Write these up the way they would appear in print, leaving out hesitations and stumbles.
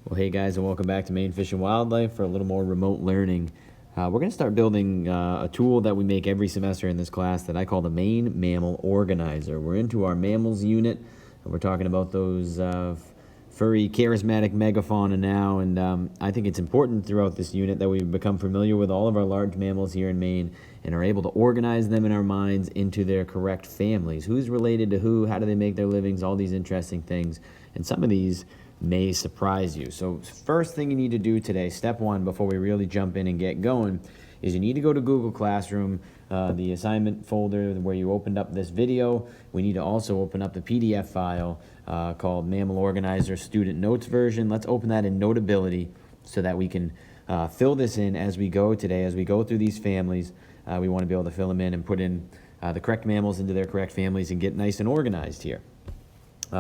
Well, hey guys, and welcome back to Maine Fish and Wildlife for a little more remote learning. We're going to start building a tool that we make every semester in this class that I call the Maine Mammal Organizer. We're into our mammals unit, and we're talking about those furry, charismatic megafauna now, and I think it's important throughout this unit that we become familiar with all of our large mammals here in Maine and are able to organize them in our minds into their correct families. Who's related to who, how do they make their livings, all these interesting things. And some of these may surprise you. So first thing you need to do today, step one, before we really jump in and get going, is you need to go to Google Classroom, the assignment folder where you opened up this video. We need to also open up the PDF file called Mammal Organizer Student Notes version. Let's open that in Notability so that we can fill this in as we go today. As we go through these families, we want to be able to fill them in and put in the correct mammals into their correct families and get nice and organized here.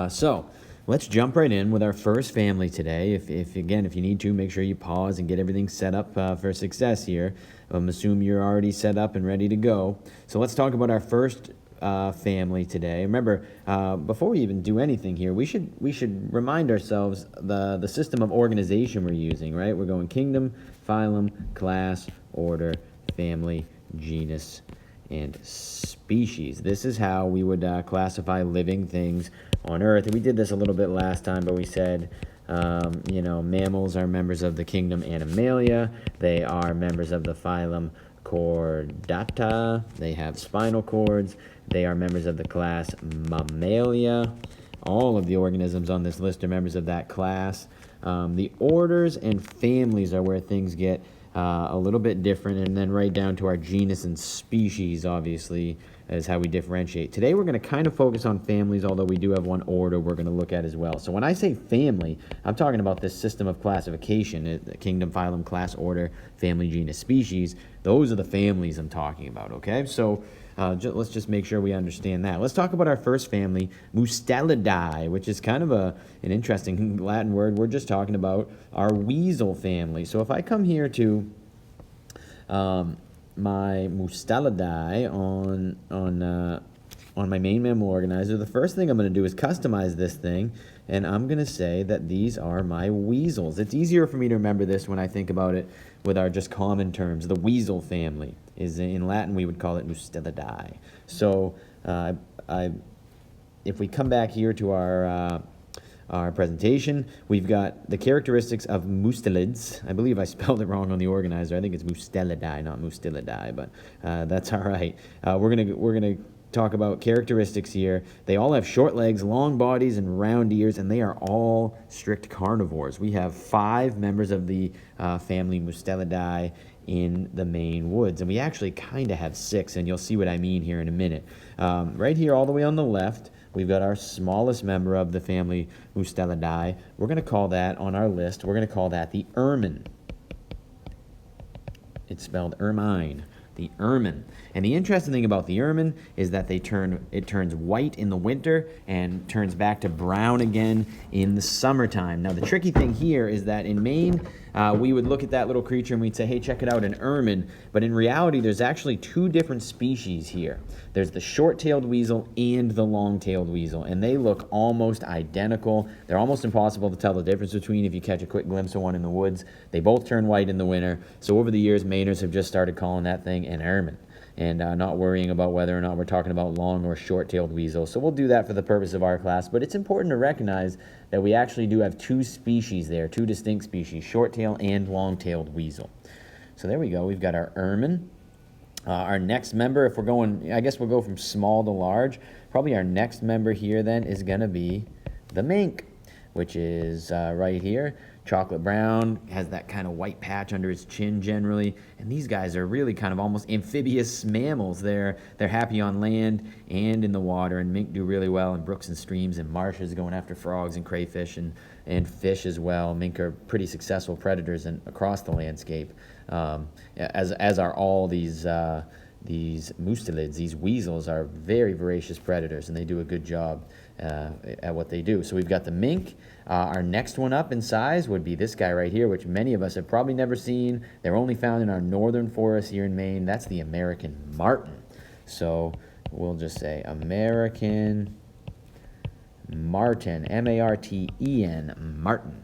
So let's jump right in with our first family today. If you need to, make sure you pause and get everything set up for success here. Assume you're already set up and ready to go. So let's talk about our first family today. Remember, before we even do anything here, we should remind ourselves the system of organization we're using, right? We're going kingdom, phylum, class, order, family, genus, and species. This is how we would classify living things on Earth. And we did this a little bit last time, but we said, mammals are members of the kingdom Animalia. They are members of the phylum Chordata. They have spinal cords. They are members of the class Mammalia. All of the organisms on this list are members of that class. The orders and families are where things get a little bit different, and then right down to our genus and species, obviously, is how we differentiate. Today we're going to kind of focus on families, although we do have one order we're going to look at as well. So when I say family, I'm talking about this system of classification, kingdom, phylum, class, order, family, genus, species. Those are the families I'm talking about, okay? So let's just make sure we understand that. Let's talk about our first family, Mustelidae, which is kind of an interesting Latin word. We're just talking about our weasel family. So if I come here to my Mustelidae on my Maine Mammal Organizer, the first thing I'm going to do is customize this thing, and I'm going to say that these are my weasels. It's easier for me to remember this when I think about it with our just common terms. The weasel family is, in Latin, we would call it Mustelidae. So if we come back here to our presentation, we've got the characteristics of mustelids. I believe I spelled it wrong on the organizer. I think it's Mustelidae, not Mustelidae, but that's all right. We're gonna talk about characteristics here. They all have short legs, long bodies, and round ears, and they are all strict carnivores. We have 5 members of the family Mustelidae in the Maine woods, and we actually kind of have 6, and you'll see what I mean here in a minute. Right here, all the way on the left, we've got our smallest member of the family Mustelidae. We're going to call that on our list, we're going to call that the ermine. It's spelled ermine. The ermine. And the interesting thing about the ermine is that it turns white in the winter and turns back to brown again in the summertime. Now the tricky thing here is that in Maine, we would look at that little creature and we'd say, hey, check it out, an ermine. But in reality, there's actually 2 different species here. There's the short-tailed weasel and the long-tailed weasel, and they look almost identical. They're almost impossible to tell the difference between if you catch a quick glimpse of one in the woods. They both turn white in the winter. So over the years, Mainers have just started calling that thing an ermine, and not worrying about whether or not we're talking about long or short-tailed weasel. So we'll do that for the purpose of our class, but it's important to recognize that we actually do have 2 species there, 2 distinct species, short-tailed and long-tailed weasel. So there we go. We've got our ermine. Our next member, if we're going, I guess we'll go from small to large. Probably our next member here then is going to be the mink, which is right here. Chocolate brown, has that kind of white patch under its chin generally, and these guys are really kind of almost amphibious mammals. They're happy on land and in the water, and mink do really well in brooks and streams and marshes, going after frogs and crayfish and fish as well. Mink are pretty successful predators across the landscape, as are all these mustelids. These weasels are very voracious predators, and they do a good job at what they do. So we've got the mink. Our next one up in size would be this guy right here, which many of us have probably never seen. They're only found in our northern forests here in Maine. That's the American marten. So we'll just say American marten, M-A-R-T-E-N, marten.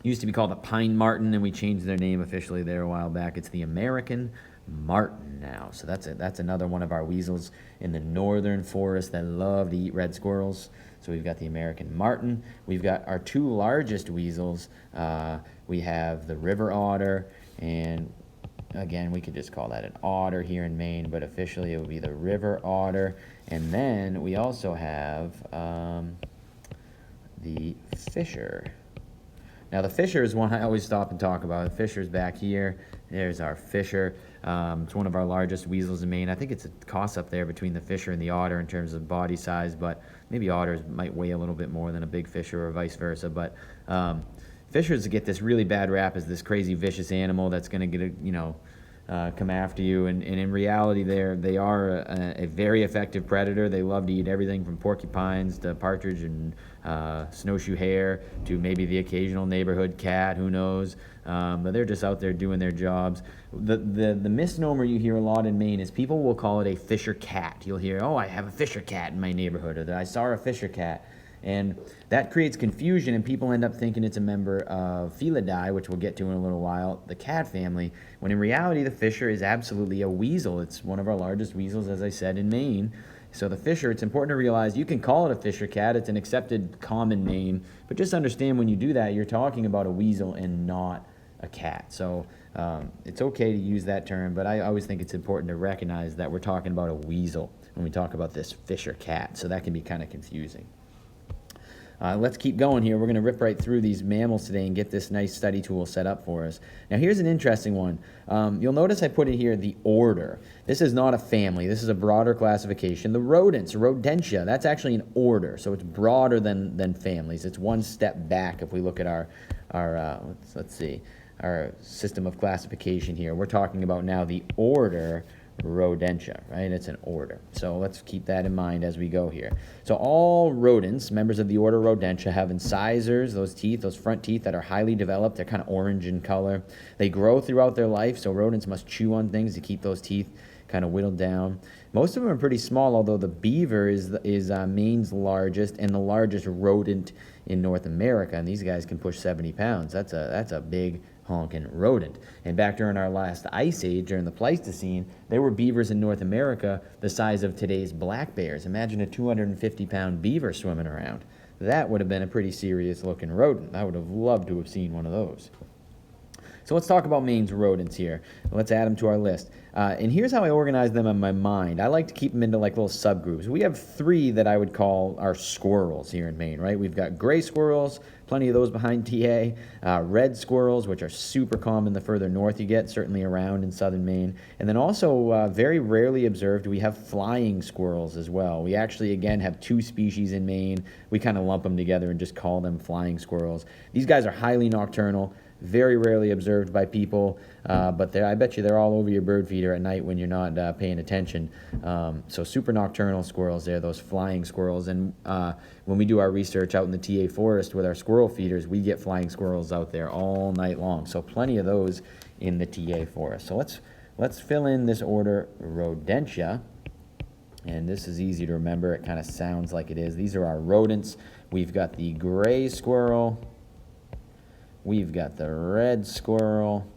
Used to be called the pine marten, and we changed their name officially there a while back. It's the American marten now. So that's another one of our weasels in the northern forest that love to eat red squirrels. So we've got the American marten. We've got our two largest weasels. We have the river otter, and again, we could just call that an otter here in Maine, but officially it would be the river otter. And then we also have the fisher. Now, the fisher is one I always stop and talk about. The fisher's back here. There's our fisher. It's one of our largest weasels in Maine. I think it's a toss-up there between the fisher and the otter in terms of body size, but maybe otters might weigh a little bit more than a big fisher or vice versa. But fishers get this really bad rap as this crazy vicious animal that's going to get come after you, and in reality they are a very effective predator. They love to eat everything from porcupines to partridge and snowshoe hare to maybe the occasional neighborhood cat, who knows, but they're just out there doing their jobs. The misnomer you hear a lot in Maine is people will call it a fisher cat. You'll hear, oh, I have a fisher cat in my neighborhood, or I saw a fisher cat. And that creates confusion, and people end up thinking it's a member of Felidae, which we'll get to in a little while, the cat family, when in reality the fisher is absolutely a weasel. It's one of our largest weasels, as I said, in Maine. So the fisher, it's important to realize you can call it a fisher cat. It's an accepted common name, but just understand when you do that, you're talking about a weasel and not a cat. So it's okay to use that term, but I always think it's important to recognize that we're talking about a weasel when we talk about this fisher cat. So that can be kind of confusing. Let's keep going here. We're going to rip right through these mammals today and get this nice study tool set up for us. Now, here's an interesting one. You'll notice I put it here, the order. This is not a family. This is a broader classification. The rodents, Rodentia, that's actually an order, so it's broader than families. It's one step back if we look at our let's see, our system of classification here. We're talking about now the order Rodentia, right? It's an order. So let's keep that in mind as we go here. So all rodents, members of the order Rodentia, have incisors, those teeth, those front teeth that are highly developed. They're kind of orange in color. They grow throughout their life, so rodents must chew on things to keep those teeth kind of whittled down. Most of them are pretty small, although the beaver is Maine's largest and the largest rodent in North America, and these guys can push 70 pounds. That's a big honking rodent. And back during our last ice age, during the Pleistocene, there were beavers in North America the size of today's black bears. Imagine a 250-pound beaver swimming around. That would have been a pretty serious looking rodent. I would have loved to have seen one of those. So let's talk about Maine's rodents here. Let's add them to our list. And here's how I organize them in my mind. I like to keep them into like little subgroups. We have three that I would call our squirrels here in Maine, right? We've got gray squirrels, plenty of those behind TA, red squirrels, which are super common the further north you get, certainly around in southern Maine. And then also, very rarely observed, we have flying squirrels as well. We actually, again, have two species in Maine. We kind of lump them together and just call them flying squirrels. These guys are highly nocturnal, very rarely observed by people, but I bet you they're all over your bird feeder at night when you're not paying attention. So super nocturnal squirrels there, those flying squirrels. And when we do our research out in the TA forest with our squirrel feeders, we get flying squirrels out there all night long. So plenty of those in the TA forest. So let's fill in this order Rodentia. And this is easy to remember. It kind of sounds like it is. These are our rodents. We've got the gray squirrel. We've got the red squirrel.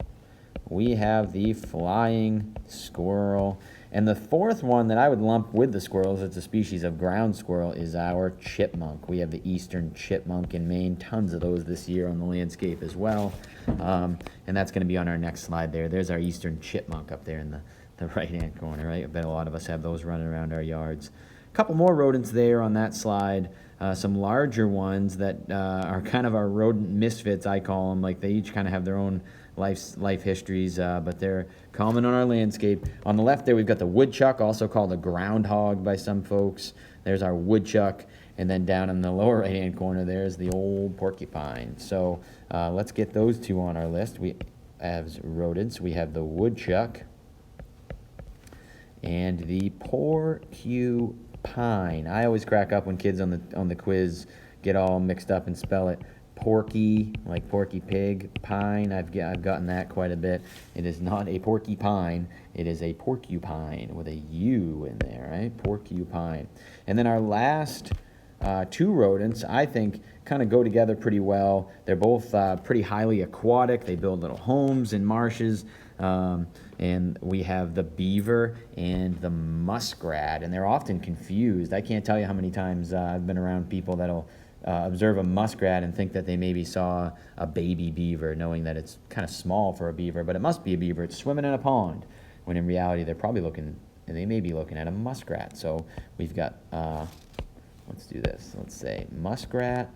We have the flying squirrel. And the fourth one that I would lump with the squirrels, it's a species of ground squirrel, is our chipmunk. We have the eastern chipmunk in Maine. Tons of those this year on the landscape as well. And that's going to be on our next slide there. There's our eastern chipmunk up there in the right-hand corner, right? I bet a lot of us have those running around our yards. A couple more rodents there on that slide. Some larger ones that are kind of our rodent misfits, I call them. Like they each kind of have their own life histories, but they're common on our landscape. On the left there, we've got the woodchuck, also called a groundhog by some folks. There's our woodchuck. And then down in the lower right-hand corner, there's the old porcupine. So let's get those two on our list. We have rodents. We have the woodchuck and the porcupine. I always crack up when kids on the quiz get all mixed up and spell it porky, like porky pig, pine. I've gotten that quite a bit. It is not a porcupine. It is a porcupine with a U in there, right? Porcupine. And then our last two rodents, I think, kind of go together pretty well. They're both pretty highly aquatic. They build little homes in marshes. And we have the beaver and the muskrat, and they're often confused. I can't tell you how many times I've been around people that'll observe a muskrat and think that they maybe saw a baby beaver, knowing that it's kind of small for a beaver, but it must be a beaver. It's swimming in a pond, when in reality they're probably looking, and they may be looking at a muskrat. So we've got, let's do this. Let's say muskrat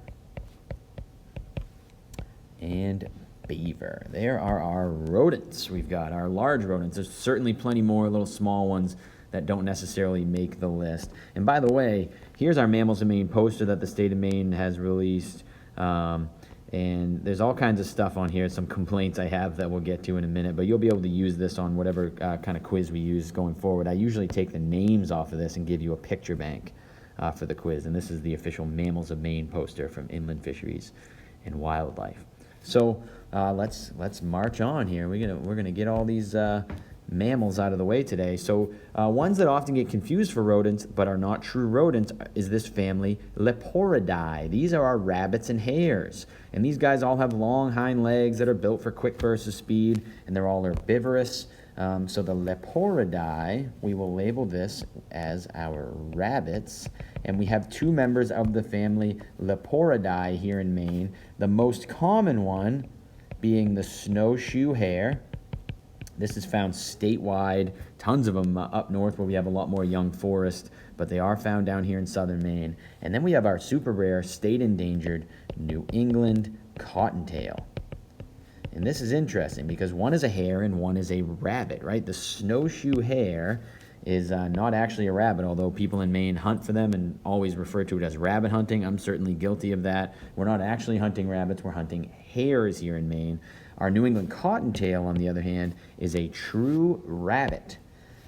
and beaver. There are our rodents. We've got our large rodents. There's certainly plenty more little small ones that don't necessarily make the list. And by the way, here's our Mammals of Maine poster that the state of Maine has released. And there's all kinds of stuff on here, some complaints I have that we'll get to in a minute, but you'll be able to use this on whatever kind of quiz we use going forward. I usually take the names off of this and give you a picture bank for the quiz, and this is the official Mammals of Maine poster from Inland Fisheries and Wildlife. So let's march on here. We're gonna get all these mammals out of the way today. So ones that often get confused for rodents but are not true rodents is this family Leporidae. These are our rabbits and hares, and these guys all have long hind legs that are built for quick bursts of speed, and they're all herbivorous. So the Leporidae, we will label this as our rabbits, and we have two members of the family Leporidae here in Maine. The most common one being the snowshoe hare. This is found statewide, tons of them up north where we have a lot more young forest, but they are found down here in southern Maine. And then we have our super rare, state endangered New England cottontail. And this is interesting because one is a hare and one is a rabbit, right? The snowshoe hare is not actually a rabbit, although people in Maine hunt for them and always refer to it as rabbit hunting. I'm certainly guilty of that. We're not actually hunting rabbits, we're hunting hares here in Maine. Our New England cottontail, on the other hand, is a true rabbit.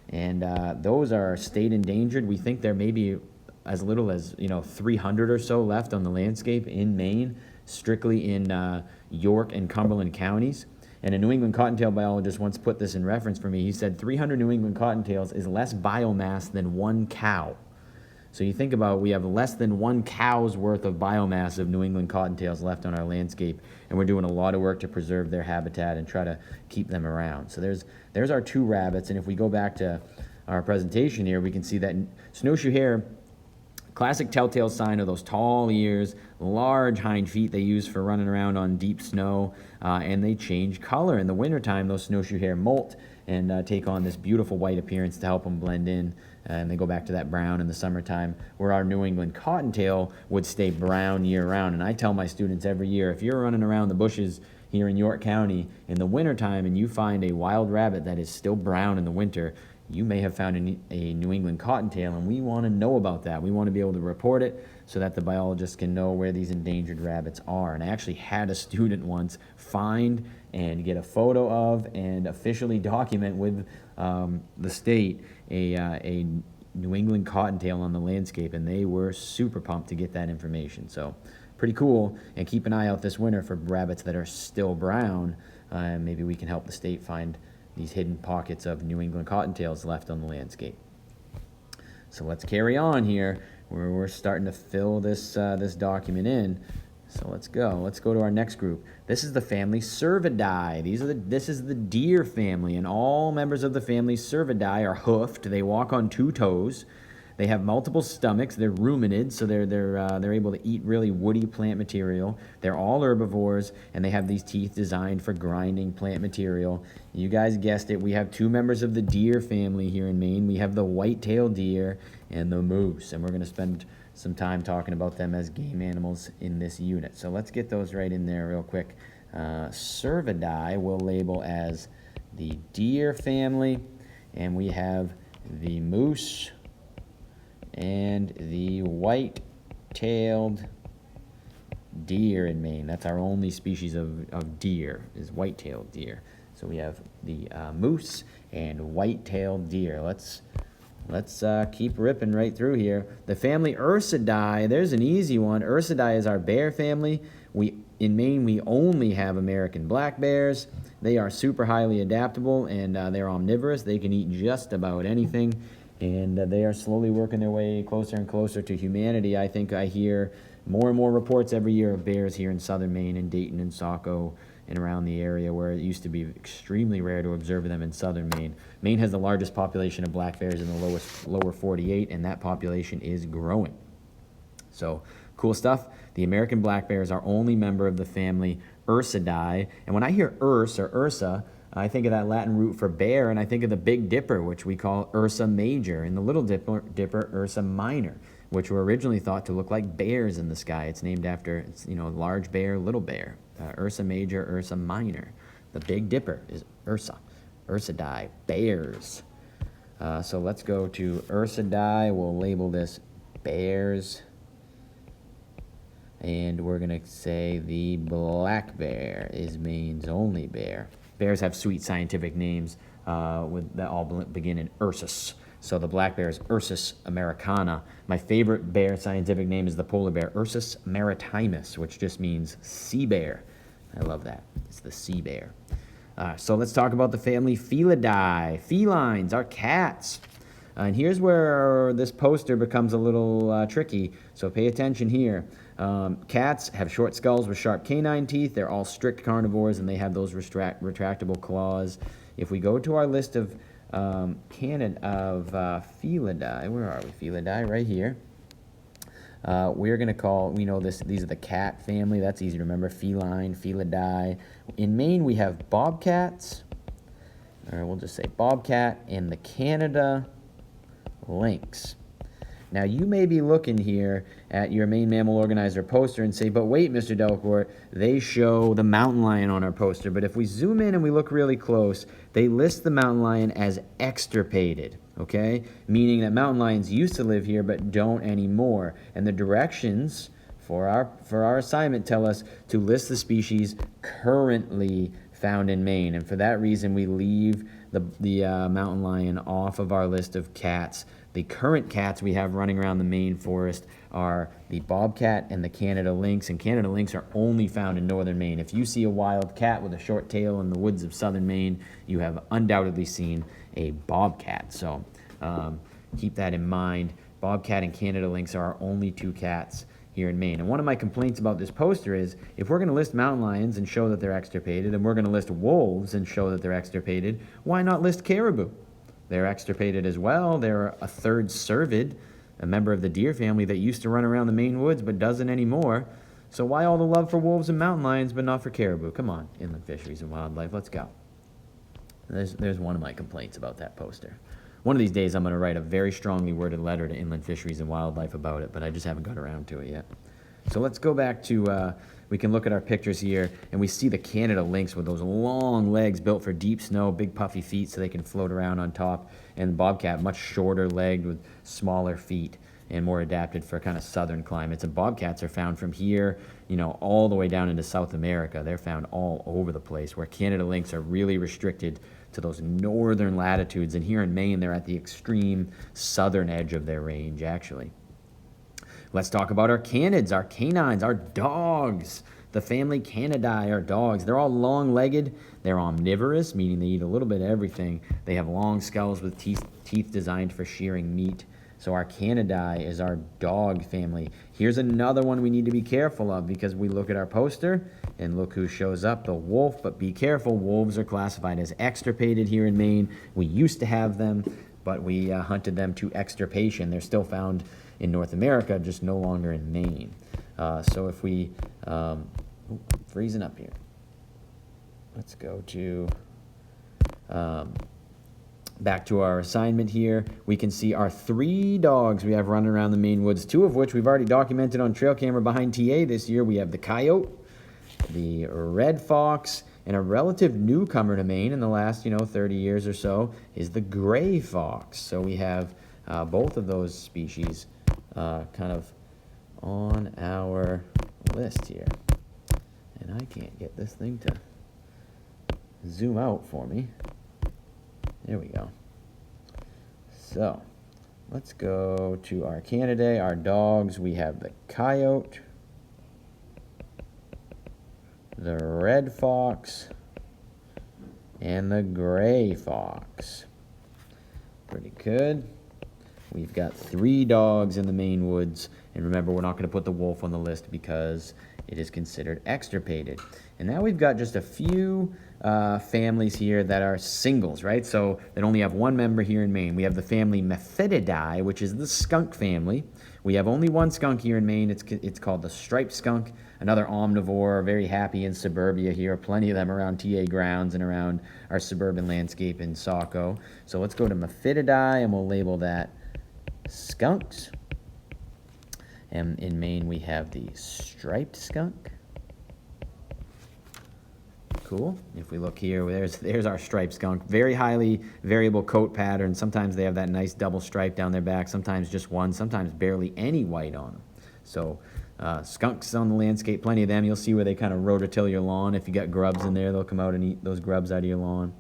And those are state endangered. We think there may be as little as 300 or so left on the landscape in Maine, strictly in York and Cumberland counties. And a New England cottontail biologist once put this in reference for me. He said 300 New England cottontails is less biomass than one cow. So you think about, we have less than one cow's worth of biomass of New England cottontails left on our landscape, and we're doing a lot of work to preserve their habitat and try to keep them around. So there's our two rabbits, and if we go back to our presentation here, we can see that snowshoe hare, classic telltale sign of those tall ears, large hind feet they use for running around on deep snow, and they change color. In the wintertime, those snowshoe hare molt and take on this beautiful white appearance to help them blend in, and they go back to that brown in the summertime, where our New England cottontail would stay brown year-round. And I tell my students every year, if you're running around the bushes here in York County in the wintertime and you find a wild rabbit that is still brown in the winter, you may have found a New England cottontail, and we want to know about that. We want to be able to report it so that the biologists can know where these endangered rabbits are. And I actually had a student once find and get a photo of and officially document with the state a New England cottontail on the landscape, and they were super pumped to get that information. So pretty cool, and keep an eye out this winter for rabbits that are still brown. Maybe we can help the state find these hidden pockets of New England cottontails left on the landscape. So let's carry on here. We're starting to fill this document in. So let's go to our next group. This is the family Cervidae. This is the deer family, and all members of the family Cervidae are hoofed. They walk on two toes. They have multiple stomachs. They're ruminids, so they're able to eat really woody plant material. They're all herbivores, and they have these teeth designed for grinding plant material. You guys guessed it. We have two members of the deer family here in Maine. We have the white-tailed deer and the moose, and we're going to spend some time talking about them as game animals in this unit. So let's get those right in there real quick. Cervidae we'll label as the deer family, and we have the moose and the white-tailed deer in Maine. That's our only species of deer, is white-tailed deer. So we have the moose and white-tailed deer. Let's keep ripping right through here. The family Ursidae, there's an easy one. Ursidae is our bear family. In Maine, we only have American black bears. They are super highly adaptable, and they're omnivorous. They can eat just about anything. And they are slowly working their way closer and closer to humanity. I think I hear more and more reports every year of bears here in southern Maine, in Dayton and Saco, and around the area, where it used to be extremely rare to observe them in southern Maine. Maine has the largest population of black bears in the lower 48, and that population is growing. So, cool stuff. The American black bear is our only member of the family Ursidae. And when I hear Urs or Ursa, I think of that Latin root for bear, and I think of the Big Dipper, which we call Ursa Major, and the Little Dipper, Ursa Minor, which were originally thought to look like bears in the sky. It's named after, large bear, little bear. Ursa Major, Ursa Minor. The Big Dipper is Ursa. Ursidae, bears. So let's go to Ursidae. We'll label this bears. And we're going to say the black bear is Maine's only bear. Bears have sweet scientific names that all begin in Ursus. So the black bear is Ursus americana. My favorite bear scientific name is the polar bear, Ursus maritimus, which just means sea bear. I love that. It's the sea bear. So let's talk about the family Felidae. Felines are cats. And here's where this poster becomes a little tricky, so pay attention here. Cats have short skulls with sharp canine teeth. They're all strict carnivores, and they have those retractable claws. If we go to our list of Felidae, where are we? Felidae, right here. We're going to call, these are the cat family. That's easy to remember. Feline, Felidae. In Maine, we have bobcats, or we'll just say bobcat, and the Canada lynx. Now, you may be looking here at your Maine Mammal Organizer poster and say, but wait, Mr. Delcourt, they show the mountain lion on our poster. But if we zoom in and we look really close, they list the mountain lion as extirpated, okay? Meaning that mountain lions used to live here but don't anymore. And the directions for our assignment tell us to list the species currently found in Maine. And for that reason, we leave the mountain lion off of our list of cats. The current cats we have running around the Maine forest are the bobcat and the Canada lynx, and Canada lynx are only found in northern Maine. If you see a wild cat with a short tail in the woods of southern Maine, you have undoubtedly seen a bobcat. So keep that in mind. Bobcat and Canada lynx are our only two cats here in Maine. And one of my complaints about this poster is, if we're going to list mountain lions and show that they're extirpated, and we're going to list wolves and show that they're extirpated, why not list caribou? They're extirpated as well. They're a third cervid, a member of the deer family that used to run around the Maine woods but doesn't anymore. So why all the love for wolves and mountain lions but not for caribou? Come on, Inland Fisheries and Wildlife, let's go. There's one of my complaints about that poster. One of these days I'm going to write a very strongly worded letter to Inland Fisheries and Wildlife about it, but I just haven't got around to it yet. So let's go back to, we can look at our pictures here, and we see the Canada lynx with those long legs built for deep snow, big puffy feet so they can float around on top, and the bobcat, much shorter legged with smaller feet and more adapted for kind of southern climates. And bobcats are found from here, all the way down into South America. They're found all over the place, where Canada lynx are really restricted to those northern latitudes. And here in Maine, they're at the extreme southern edge of their range, actually. Let's talk about our canids, our canines, our dogs. The family Canidae are dogs. They're all long-legged. They're omnivorous, meaning they eat a little bit of everything. They have long skulls with teeth designed for shearing meat. So our Canidae is our dog family. Here's another one we need to be careful of, because we look at our poster and look who shows up, the wolf. But be careful, wolves are classified as extirpated here in Maine. We used to have them, but we hunted them to extirpation. They're still found in North America, just no longer in Maine. So if we, freezing up here. Let's go to, back to our assignment here. We can see our 3 dogs we have running around the Maine woods, 2 of which we've already documented on trail camera behind TA this year. We have the coyote, the red fox, and a relative newcomer to Maine in the last, 30 years or so is the gray fox. So we have both of those species kind of on our list here. And I can't get this thing to zoom out for me. There we go. So let's go to our Canidae, our dogs. We have the coyote, the red fox, and the gray fox. Pretty good. We've got 3 dogs in the Maine woods. And remember, we're not going to put the wolf on the list because it is considered extirpated. And now we've got just a few families here that are singles, right? So that only have one member here in Maine. We have the family Mephitidae, which is the skunk family. We have only one skunk here in Maine. It's called the striped skunk, another omnivore, very happy in suburbia here. Plenty of them around TA grounds and around our suburban landscape in Saco. So let's go to Mephitidae, and we'll label that skunks. And in Maine, we have the striped skunk. Cool. If we look here, there's our striped skunk. Very highly variable coat pattern. Sometimes they have that nice double stripe down their back. Sometimes just one. Sometimes barely any white on them. So skunks on the landscape, plenty of them. You'll see where they kind of rototill your lawn. If you got grubs in there, they'll come out and eat those grubs out of your lawn.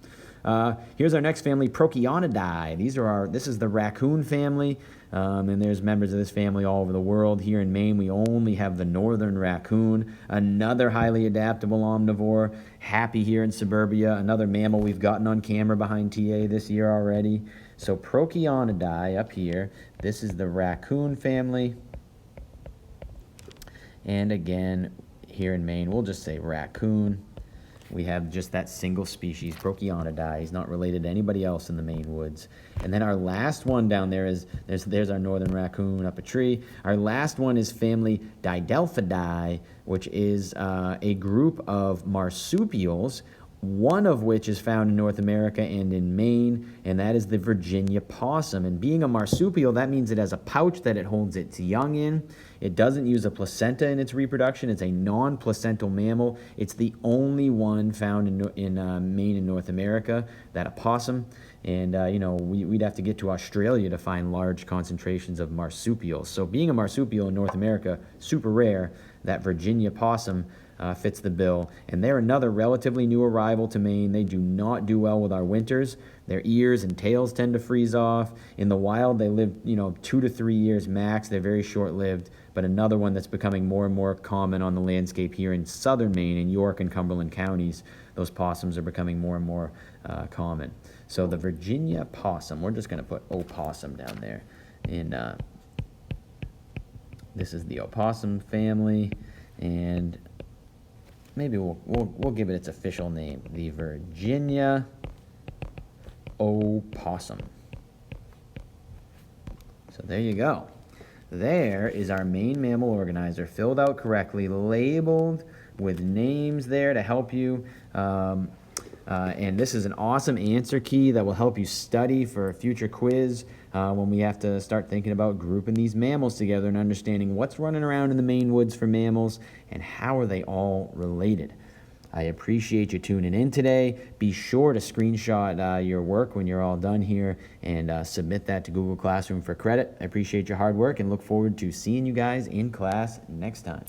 Here's our next family, Prochionidae. This is the raccoon family, and there's members of this family all over the world. Here in Maine, we only have the northern raccoon, another highly adaptable omnivore, happy here in suburbia, another mammal we've gotten on camera behind TA this year already. So Prochionidae up here, this is the raccoon family. And again, here in Maine, we'll just say raccoon. We have just that single species, Prochionidae. He's not related to anybody else in the Maine woods. And then our last one down there is, there's our northern raccoon up a tree. Our last one is family Didelphidae, which is a group of marsupials, one of which is found in North America and in Maine, and that is the Virginia possum. And being a marsupial, that means it has a pouch that it holds its young in. It doesn't use a placenta in its reproduction. It's a non-placental mammal. It's the only one found in Maine and North America, that opossum. And, we'd have to get to Australia to find large concentrations of marsupials. So being a marsupial in North America, super rare. That Virginia possum fits the bill. And they're another relatively new arrival to Maine. They do not do well with our winters. Their ears and tails tend to freeze off. In the wild, they live, 2 to 3 years max. They're very short-lived. But another one that's becoming more and more common on the landscape here in southern Maine, in York and Cumberland counties, those possums are becoming more and more common. So the Virginia possum, we're just going to put opossum down there. And this is the opossum family, and maybe we'll give it its official name, the Virginia opossum. So there you go. There is our Maine Mammal Organizer, filled out correctly, labeled with names there to help you. And this is an awesome answer key that will help you study for a future quiz when we have to start thinking about grouping these mammals together and understanding what's running around in the Maine woods for mammals and how are they all related. I appreciate you tuning in today. Be sure to screenshot your work when you're all done here and submit that to Google Classroom for credit. I appreciate your hard work and look forward to seeing you guys in class next time.